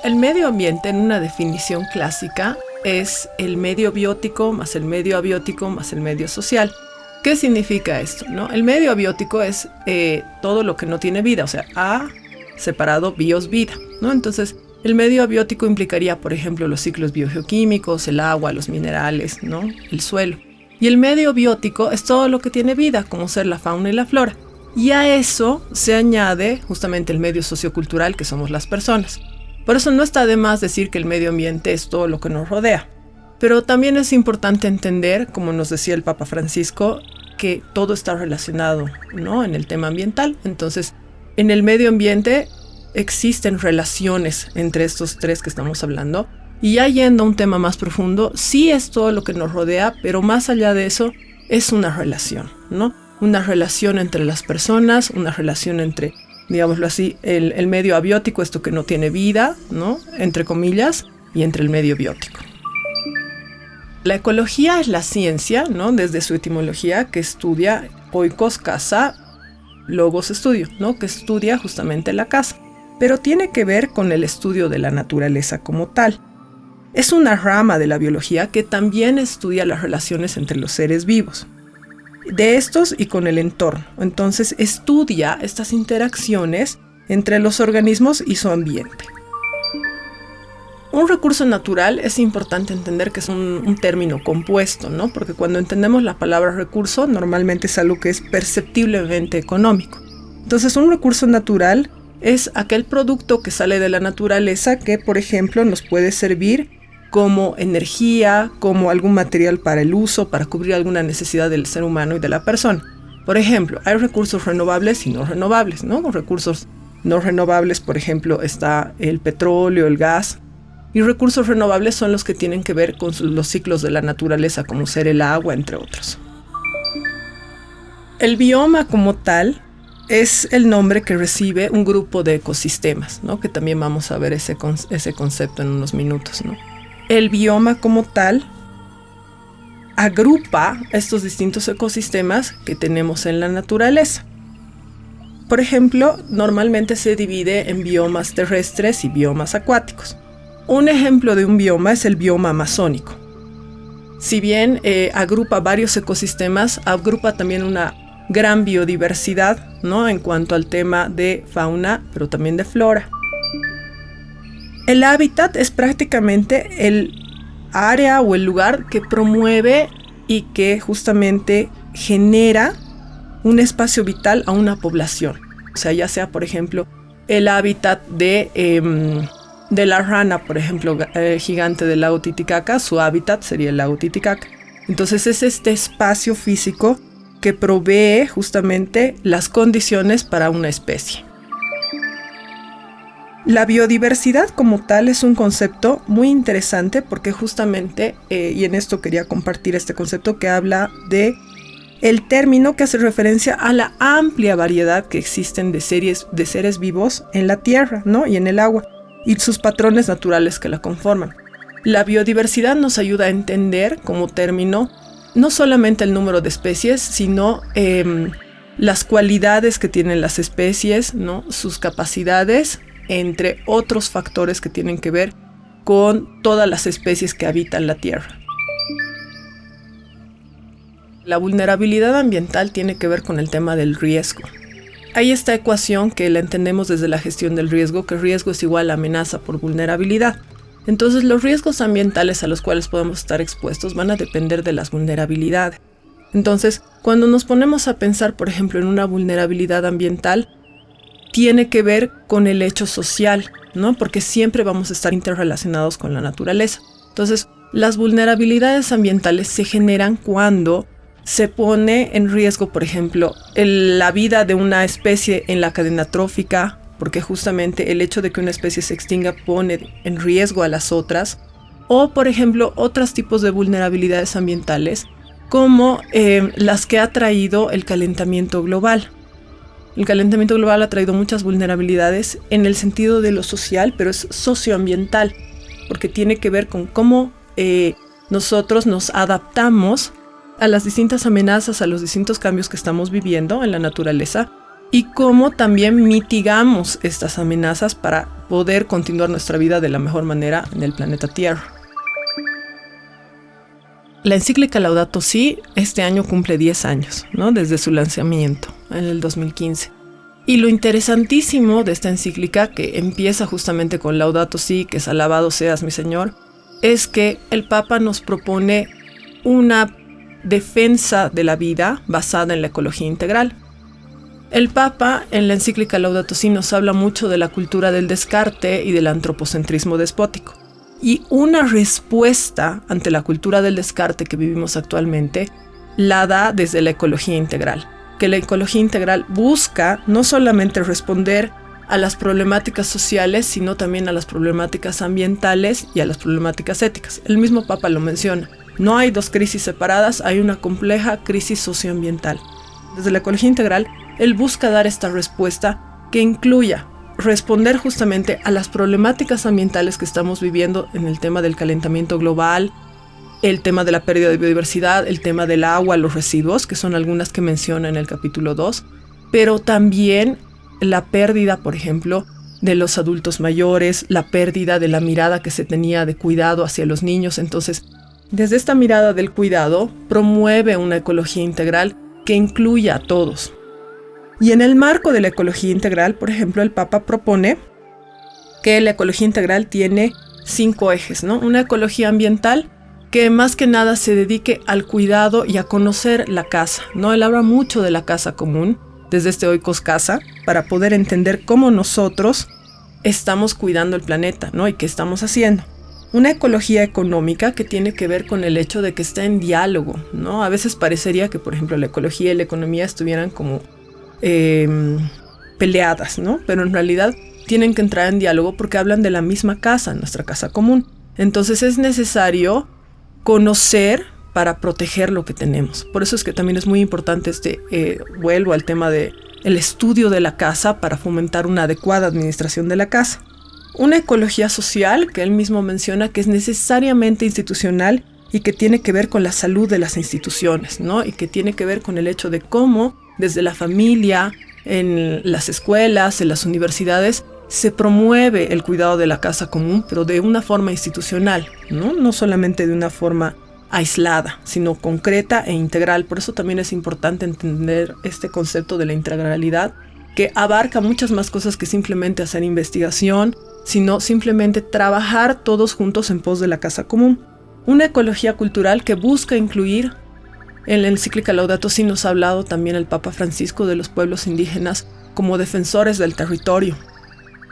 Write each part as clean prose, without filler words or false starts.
El medio ambiente, en una definición clásica, es el medio biótico más el medio abiótico más el medio social. ¿Qué significa esto, no? El medio abiótico es todo lo que no tiene vida, o sea, A separado bios, vida, ¿no? Entonces, el medio abiótico implicaría, por ejemplo, los ciclos biogeoquímicos, el agua, los minerales, ¿no? El suelo. Y el medio biótico es todo lo que tiene vida, como ser la fauna y la flora. Y a eso se añade justamente el medio sociocultural, que somos las personas. Por eso no está de más decir que el medio ambiente es todo lo que nos rodea. Pero también es importante entender, como nos decía el Papa Francisco, que todo está relacionado, ¿no? En el tema ambiental. Entonces, en el medio ambiente existen relaciones entre estos tres que estamos hablando. Y ya yendo a un tema más profundo, sí es todo lo que nos rodea, pero más allá de eso, es una relación, ¿no? Una relación entre las personas, una relación entre, digámoslo así, el medio abiótico, esto que no tiene vida, ¿no? Entre comillas, y entre el medio biótico. La ecología es la ciencia, ¿no? Desde su etimología, que estudia oikos, casa, logos, estudio, ¿no? Que estudia justamente la casa. Pero tiene que ver con el estudio de la naturaleza como tal. Es una rama de la biología que también estudia las relaciones entre los seres vivos, de estos y con el entorno. Entonces estudia estas interacciones entre los organismos y su ambiente. Un recurso natural es importante entender que es un término compuesto, ¿no? Porque cuando entendemos la palabra recurso, normalmente es algo que es perceptiblemente económico. Entonces un recurso natural es aquel producto que sale de la naturaleza que, por ejemplo, nos puede servir como energía, como algún material para el uso, para cubrir alguna necesidad del ser humano y de la persona. Por ejemplo, hay recursos renovables y no renovables, ¿no? Los recursos no renovables, por ejemplo, está el petróleo, el gas. Y recursos renovables son los que tienen que ver con los ciclos de la naturaleza, como ser el agua, entre otros. El bioma como tal es el nombre que recibe un grupo de ecosistemas, ¿no? Que también vamos a ver ese concepto en unos minutos, ¿no? El bioma como tal agrupa estos distintos ecosistemas que tenemos en la naturaleza. Por ejemplo, normalmente se divide en biomas terrestres y biomas acuáticos. Un ejemplo de un bioma es el bioma amazónico. Si bien agrupa varios ecosistemas, agrupa también una gran biodiversidad, ¿no? En cuanto al tema de fauna, pero también de flora. El hábitat es prácticamente el área o el lugar que promueve y que justamente genera un espacio vital a una población. O sea, ya sea, por ejemplo, el hábitat de la rana, por ejemplo, gigante del lago Titicaca, su hábitat sería el lago Titicaca. Entonces es este espacio físico que provee justamente las condiciones para una especie. La biodiversidad como tal es un concepto muy interesante porque justamente, y en esto quería compartir este concepto que habla de el término que hace referencia a la amplia variedad que existen de seres vivos en la tierra, ¿no? Y en el agua, y sus patrones naturales que la conforman. La biodiversidad nos ayuda a entender como término no solamente el número de especies, sino las cualidades que tienen las especies, ¿no? Sus capacidades, entre otros factores que tienen que ver con todas las especies que habitan la Tierra. La vulnerabilidad ambiental tiene que ver con el tema del riesgo. Hay esta ecuación que la entendemos desde la gestión del riesgo, que riesgo es igual a amenaza por vulnerabilidad. Entonces los riesgos ambientales a los cuales podemos estar expuestos van a depender de las vulnerabilidades. Entonces, cuando nos ponemos a pensar, por ejemplo, en una vulnerabilidad ambiental, tiene que ver con el hecho social, ¿no? Porque siempre vamos a estar interrelacionados con la naturaleza. Entonces, las vulnerabilidades ambientales se generan cuando se pone en riesgo, por ejemplo, la vida de una especie en la cadena trófica, porque justamente el hecho de que una especie se extinga pone en riesgo a las otras, o por ejemplo otros tipos de vulnerabilidades ambientales como las que ha traído el calentamiento global. El calentamiento global ha traído muchas vulnerabilidades en el sentido de lo social, pero es socioambiental, porque tiene que ver con cómo nosotros nos adaptamos a las distintas amenazas, a los distintos cambios que estamos viviendo en la naturaleza, y cómo también mitigamos estas amenazas para poder continuar nuestra vida de la mejor manera en el planeta Tierra. La encíclica Laudato Si este año cumple 10 años, ¿no? Desde su lanzamiento en el 2015. Y lo interesantísimo de esta encíclica, que empieza justamente con Laudato Si, que es alabado seas mi Señor, es que el Papa nos propone una defensa de la vida basada en la ecología integral. El Papa en la encíclica Laudato Si nos habla mucho de la cultura del descarte y del antropocentrismo despótico. Y una respuesta ante la cultura del descarte que vivimos actualmente la da desde la ecología integral. Que la ecología integral busca no solamente responder a las problemáticas sociales, sino también a las problemáticas ambientales y a las problemáticas éticas. El mismo Papa lo menciona. No hay dos crisis separadas, hay una compleja crisis socioambiental. Desde la ecología integral, él busca dar esta respuesta que incluya responder justamente a las problemáticas ambientales que estamos viviendo en el tema del calentamiento global, el tema de la pérdida de biodiversidad, el tema del agua, los residuos, que son algunas que menciona en el capítulo 2, pero también la pérdida, por ejemplo, de los adultos mayores, la pérdida de la mirada que se tenía de cuidado hacia los niños. Entonces, desde esta mirada del cuidado, promueve una ecología integral que incluya a todos. Y en el marco de la ecología integral, por ejemplo, el Papa propone que la ecología integral tiene 5 ejes, ¿no? Una ecología ambiental que más que nada se dedique al cuidado y a conocer la casa, ¿no? Él habla mucho de la casa común, desde este Oikos Casa, para poder entender cómo nosotros estamos cuidando el planeta, ¿no? Y qué estamos haciendo. Una ecología económica que tiene que ver con el hecho de que está en diálogo, ¿no? A veces parecería que, por ejemplo, la ecología y la economía estuvieran como peleadas, ¿no? Pero en realidad tienen que entrar en diálogo porque hablan de la misma casa, nuestra casa común. Entonces es necesario conocer para proteger lo que tenemos. Por eso es que también es muy importante vuelvo al tema de el estudio de la casa para fomentar una adecuada administración de la casa. Una ecología social que él mismo menciona que es necesariamente institucional y que tiene que ver con la salud de las instituciones, ¿no? Y que tiene que ver con el hecho de cómo desde la familia, en las escuelas, en las universidades, se promueve el cuidado de la casa común, pero de una forma institucional, ¿no? No solamente de una forma aislada, sino concreta e integral. Por eso también es importante entender este concepto de la integralidad, que abarca muchas más cosas que simplemente hacer investigación, sino simplemente trabajar todos juntos en pos de la casa común. Una ecología cultural que busca incluir. En la encíclica Laudato Si nos ha hablado también el Papa Francisco de los pueblos indígenas como defensores del territorio,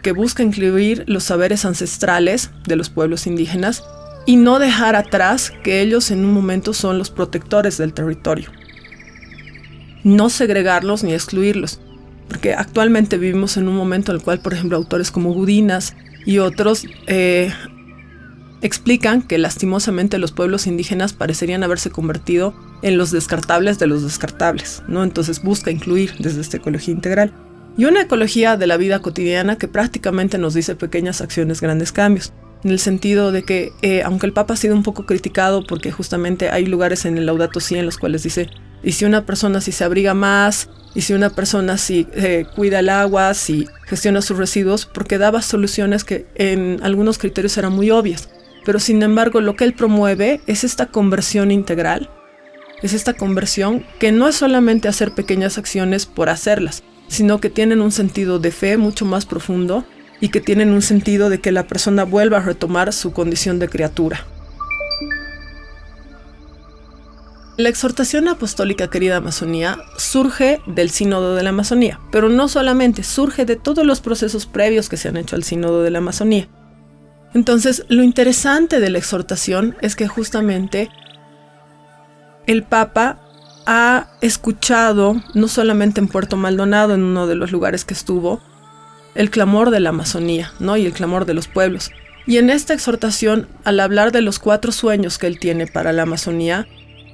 que busca incluir los saberes ancestrales de los pueblos indígenas y no dejar atrás que ellos en un momento son los protectores del territorio. No segregarlos ni excluirlos, porque actualmente vivimos en un momento en el cual, por ejemplo, autores como Gudinas y otros explican que lastimosamente los pueblos indígenas parecerían haberse convertido en los descartables de los descartables, ¿no? Entonces busca incluir desde esta ecología integral. Y una ecología de la vida cotidiana que prácticamente nos dice pequeñas acciones, grandes cambios. En el sentido de que, aunque el Papa ha sido un poco criticado porque justamente hay lugares en el Laudato Si en los cuales dice, y si una persona si se abriga más, y si una persona si cuida el agua, si gestiona sus residuos, porque daba soluciones que en algunos criterios eran muy obvias. Pero sin embargo lo que él promueve es esta conversión integral, es esta conversión que no es solamente hacer pequeñas acciones por hacerlas, sino que tienen un sentido de fe mucho más profundo y que tienen un sentido de que la persona vuelva a retomar su condición de criatura. La exhortación apostólica Querida Amazonía surge del Sínodo de la Amazonía, pero no solamente, surge de todos los procesos previos que se han hecho al Sínodo de la Amazonía. Entonces, lo interesante de la exhortación es que justamente el Papa ha escuchado, no solamente en Puerto Maldonado, en uno de los lugares que estuvo, el clamor de la Amazonía, ¿no? Y el clamor de los pueblos. Y en esta exhortación, al hablar de los 4 sueños que él tiene para la Amazonía,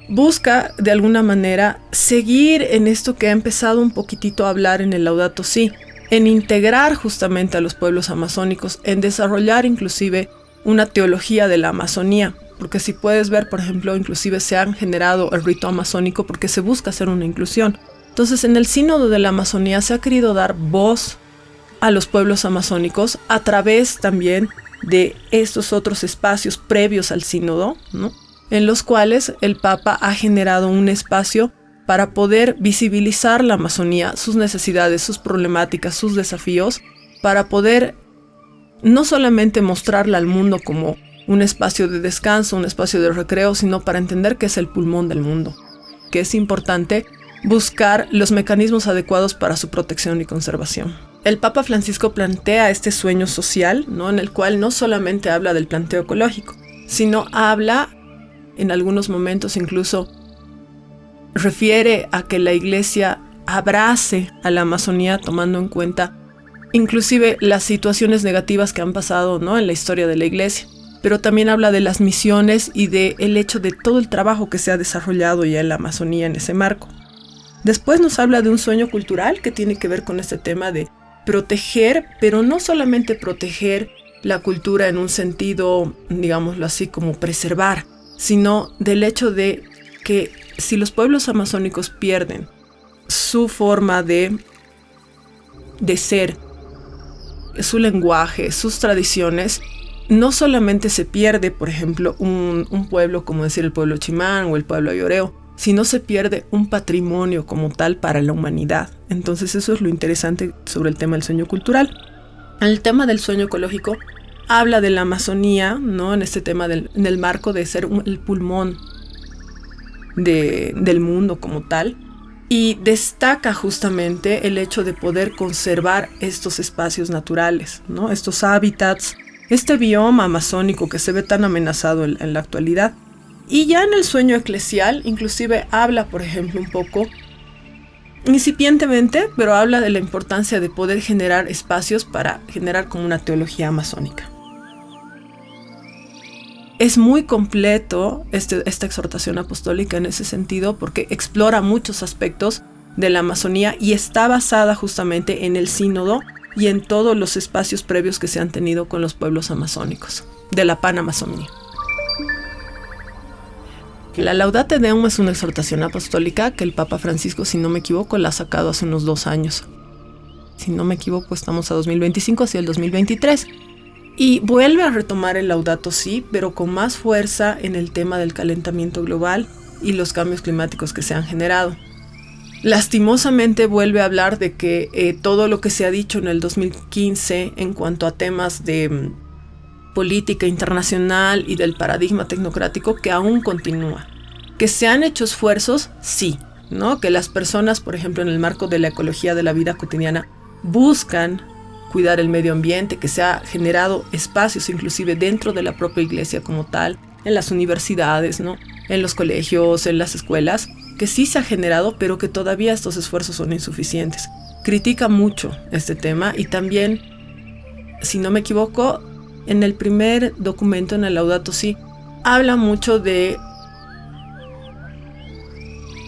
busca de alguna manera seguir en esto que ha empezado un poquitito a hablar en el Laudato Si, en integrar justamente a los pueblos amazónicos, en desarrollar inclusive una teología de la Amazonía, porque si puedes ver, por ejemplo, inclusive se han generado el rito amazónico porque se busca hacer una inclusión. Entonces, en el Sínodo de la Amazonía se ha querido dar voz a los pueblos amazónicos a través también de estos otros espacios previos al Sínodo, ¿no? En los cuales el Papa ha generado un espacio para poder visibilizar la Amazonía, sus necesidades, sus problemáticas, sus desafíos, para poder no solamente mostrarla al mundo como un espacio de descanso, un espacio de recreo, sino para entender que es el pulmón del mundo, que es importante buscar los mecanismos adecuados para su protección y conservación. El Papa Francisco plantea este sueño social, ¿no? En el cual no solamente habla del planteo ecológico, sino habla, en algunos momentos incluso, refiere a que la Iglesia abrace a la Amazonía tomando en cuenta inclusive las situaciones negativas que han pasado, ¿no? En la historia de la Iglesia. Pero también habla de las misiones y del hecho de todo el trabajo que se ha desarrollado ya en la Amazonía en ese marco. Después nos habla de un sueño cultural que tiene que ver con este tema de proteger, pero no solamente proteger la cultura en un sentido, digámoslo así, como preservar, sino del hecho de que si los pueblos amazónicos pierden su forma de ser, su lenguaje, sus tradiciones, no solamente se pierde, por ejemplo, un pueblo, como decir el pueblo Chimán o el pueblo Ayoreo, sino se pierde un patrimonio como tal para la humanidad. Entonces eso es lo interesante sobre el tema del sueño cultural. El tema del sueño ecológico habla de la Amazonía, ¿no? En este tema en el marco de ser el pulmón del mundo como tal, y destaca justamente el hecho de poder conservar estos espacios naturales, ¿no? Estos hábitats, este bioma amazónico que se ve tan amenazado en la actualidad. Y ya en el sueño eclesial, inclusive habla, por ejemplo, un poco, incipientemente, pero habla de la importancia de poder generar espacios para generar como una teología amazónica. Es muy completo esta exhortación apostólica en ese sentido porque explora muchos aspectos de la Amazonía y está basada justamente en el sínodo y en todos los espacios previos que se han tenido con los pueblos amazónicos de la Panamazonía. La Laudate Deum es una exhortación apostólica que el Papa Francisco, si no me equivoco, la ha sacado hace unos 2 años. Si no me equivoco, estamos a 2025, hacia el 2023. Y vuelve a retomar el Laudato Si, pero con más fuerza en el tema del calentamiento global y los cambios climáticos que se han generado. Lastimosamente vuelve a hablar de que todo lo que se ha dicho en el 2015 en cuanto a temas de política internacional y del paradigma tecnocrático que aún continúa. Que se han hecho esfuerzos, sí, ¿no? Que las personas, por ejemplo, en el marco de la ecología de la vida cotidiana, buscan cuidar el medio ambiente, que se ha generado espacios inclusive dentro de la propia iglesia como tal, en las universidades, ¿no? En los colegios, en las escuelas, que sí se ha generado, pero que todavía estos esfuerzos son insuficientes. Critica mucho este tema y también, si no me equivoco, en el primer documento, en el Laudato Si, habla mucho de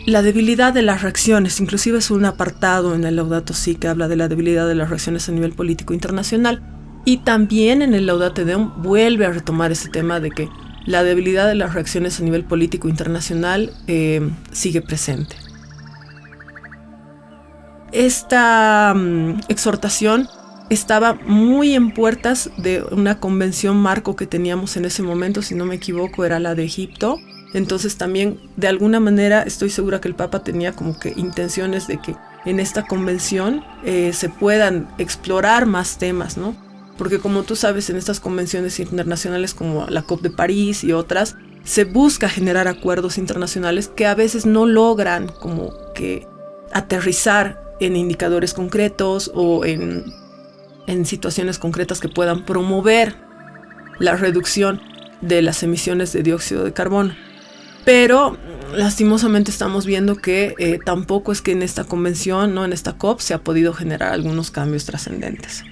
la debilidad de las reacciones. Inclusive es un apartado en el Laudato Si que habla de la debilidad de las reacciones a nivel político internacional. Y también en el Laudate Deum vuelve a retomar ese tema de que la debilidad de las reacciones a nivel político internacional sigue presente. Esta exhortación estaba muy en puertas de una convención marco que teníamos en ese momento, si no me equivoco, era la de Egipto. Entonces también, de alguna manera, estoy segura que el Papa tenía como que intenciones de que en esta convención se puedan explorar más temas, ¿no? Porque como tú sabes, en estas convenciones internacionales como la COP de París y otras, se busca generar acuerdos internacionales que a veces no logran como que aterrizar en indicadores concretos o en situaciones concretas que puedan promover la reducción de las emisiones de dióxido de carbono. Pero lastimosamente estamos viendo que tampoco es que en esta convención, ¿no? En esta COP, se ha podido generar algunos cambios trascendentes.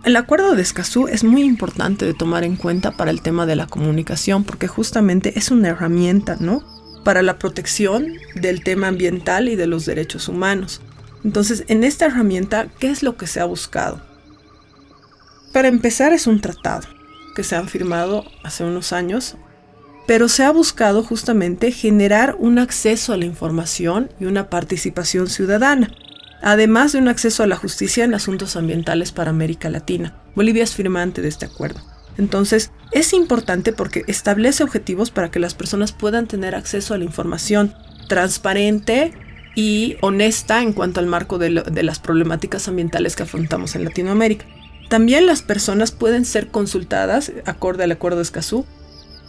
El acuerdo de Escazú es muy importante de tomar en cuenta para el tema de la comunicación, porque justamente es una herramienta, ¿no? Para la protección del tema ambiental y de los derechos humanos. Entonces, en esta herramienta, ¿qué es lo que se ha buscado? Para empezar, es un tratado que se han firmado hace unos años pero se ha buscado justamente generar un acceso a la información y una participación ciudadana, además de un acceso a la justicia en asuntos ambientales para América Latina. Bolivia es firmante de este acuerdo. Entonces, es importante porque establece objetivos para que las personas puedan tener acceso a la información transparente y honesta en cuanto al marco de las problemáticas ambientales que afrontamos en Latinoamérica. También las personas pueden ser consultadas, acorde al Acuerdo de Escazú,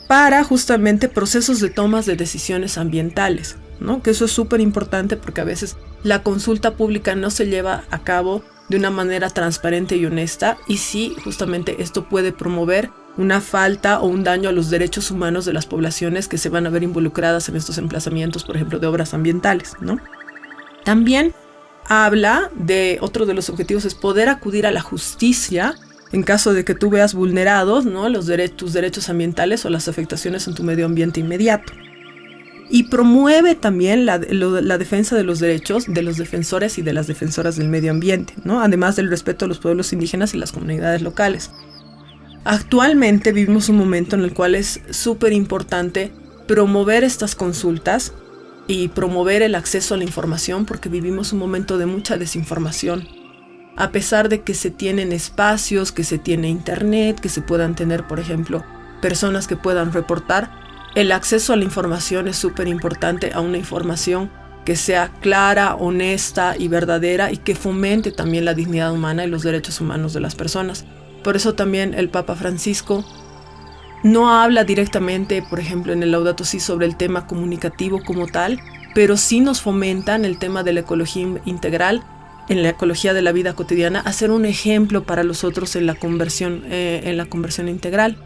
para justamente procesos de tomas de decisiones ambientales, ¿no? Que eso es súper importante porque a veces la consulta pública no se lleva a cabo de una manera transparente y honesta, y sí, justamente esto puede promover una falta o un daño a los derechos humanos de las poblaciones que se van a ver involucradas en estos emplazamientos, por ejemplo, de obras ambientales, ¿no? También habla de, otro de los objetivos es poder acudir a la justicia en caso de que tú veas vulnerados, ¿no?, tus derechos ambientales o las afectaciones en tu medio ambiente inmediato. Y promueve también la defensa de los derechos de los defensores y de las defensoras del medio ambiente, ¿no?, además del respeto a los pueblos indígenas y las comunidades locales. Actualmente vivimos un momento en el cual es súper importante promover estas consultas y promover el acceso a la información, porque vivimos un momento de mucha desinformación. A pesar de que se tienen espacios, que se tiene internet, que se puedan tener, por ejemplo, personas que puedan reportar, el acceso a la información es súper importante, a una información que sea clara, honesta y verdadera, y que fomente también la dignidad humana y los derechos humanos de las personas. Por eso también el Papa Francisco no habla directamente, por ejemplo, en el Laudato Si sobre el tema comunicativo como tal, pero sí nos fomentan el tema de la ecología integral, en la ecología de la vida cotidiana, a ser un ejemplo para los otros en la conversión integral.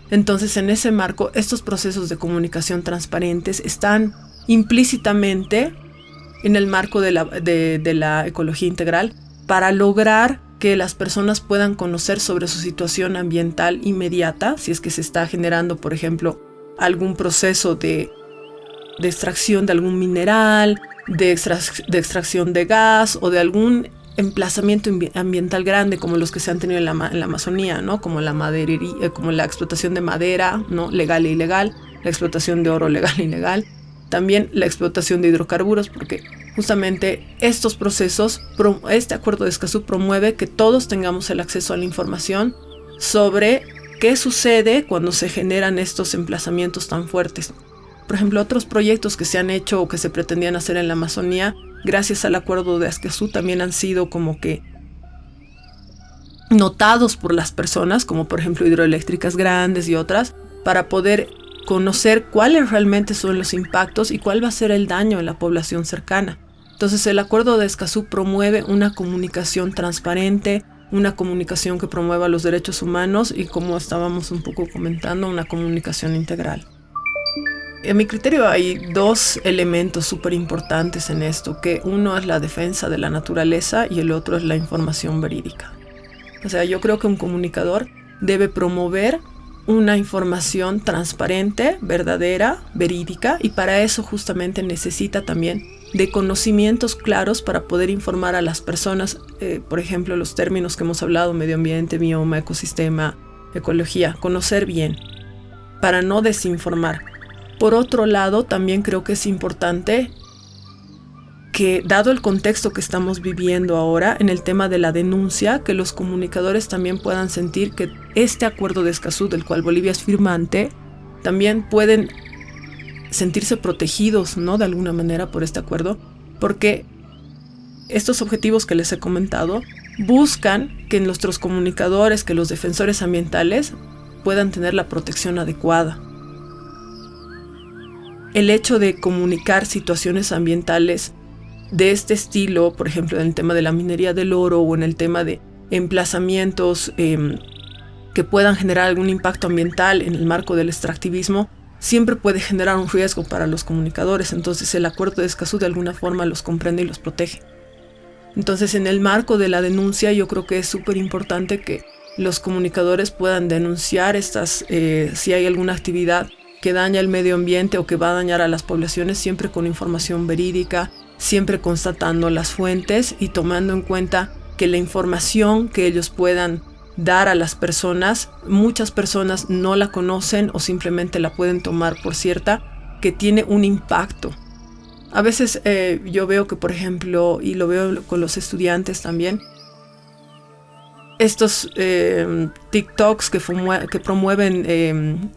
Entonces, en ese marco, estos procesos de comunicación transparentes están implícitamente en el marco de la ecología integral, para lograr que las personas puedan conocer sobre su situación ambiental inmediata, si es que se está generando, por ejemplo, algún proceso de extracción de algún mineral, de extracción de gas o de algún emplazamiento ambiental grande como los que se han tenido en la Amazonía, ¿no?, como la maderería, como la explotación de madera, ¿no?, legal e ilegal, la explotación de oro legal e ilegal, también la explotación de hidrocarburos, porque justamente estos procesos, este Acuerdo de Escazú promueve que todos tengamos el acceso a la información sobre qué sucede cuando se generan estos emplazamientos tan fuertes. Por ejemplo, otros proyectos que se han hecho o que se pretendían hacer en la Amazonía, gracias al Acuerdo de Escazú, también han sido como que notados por las personas, como por ejemplo hidroeléctricas grandes y otras, para poder conocer cuáles realmente son los impactos y cuál va a ser el daño en la población cercana. Entonces, el Acuerdo de Escazú promueve una comunicación transparente, una comunicación que promueva los derechos humanos y, como estábamos un poco comentando, una comunicación integral. En mi criterio hay dos elementos súper importantes en esto, que uno es la defensa de la naturaleza y el otro es la información verídica. O sea, yo creo que un comunicador debe promover una información transparente, verdadera, verídica, y para eso justamente necesita también de conocimientos claros para poder informar a las personas, por ejemplo, los términos que hemos hablado, medio ambiente, bioma, ecosistema, ecología, conocer bien, para no desinformar. Por otro lado, también creo que es importante que, dado el contexto que estamos viviendo ahora en el tema de la denuncia, que los comunicadores también puedan sentir que este Acuerdo de Escazú, del cual Bolivia es firmante, también pueden sentirse protegidos, ¿no?, de alguna manera por este acuerdo, porque estos objetivos que les he comentado buscan que nuestros comunicadores, que los defensores ambientales puedan tener la protección adecuada. El hecho de comunicar situaciones ambientales de este estilo, por ejemplo, en el tema de la minería del oro o en el tema de emplazamientos que puedan generar algún impacto ambiental en el marco del extractivismo, siempre puede generar un riesgo para los comunicadores. Entonces, el Acuerdo de Escazú de alguna forma los comprende y los protege. Entonces, en el marco de la denuncia, yo creo que es súper importante que los comunicadores puedan denunciar si hay alguna actividad que daña el medio ambiente o que va a dañar a las poblaciones, siempre con información verídica, siempre constatando las fuentes y tomando en cuenta que la información que ellos puedan dar a las personas. Muchas personas no la conocen o simplemente la pueden tomar por cierta, que tiene un impacto. A veces yo veo que, por ejemplo, y lo veo con los estudiantes también, estos TikToks que promueven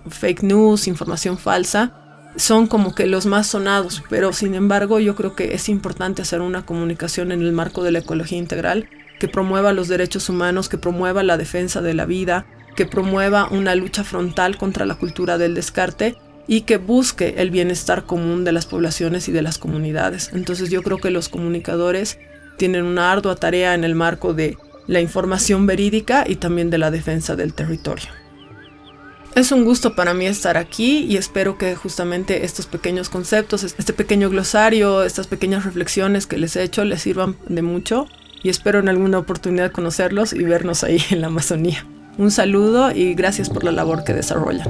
fake news, información falsa, son como que los más sonados, pero sin embargo yo creo que es importante hacer una comunicación en el marco de la ecología integral que promueva los derechos humanos, que promueva la defensa de la vida, que promueva una lucha frontal contra la cultura del descarte y que busque el bienestar común de las poblaciones y de las comunidades. Entonces yo creo que los comunicadores tienen una ardua tarea en el marco de la información verídica y también de la defensa del territorio. Es un gusto para mí estar aquí y espero que justamente estos pequeños conceptos, este pequeño glosario, estas pequeñas reflexiones que les he hecho les sirvan de mucho y espero en alguna oportunidad conocerlos y vernos ahí en la Amazonía. Un saludo y gracias por la labor que desarrollan.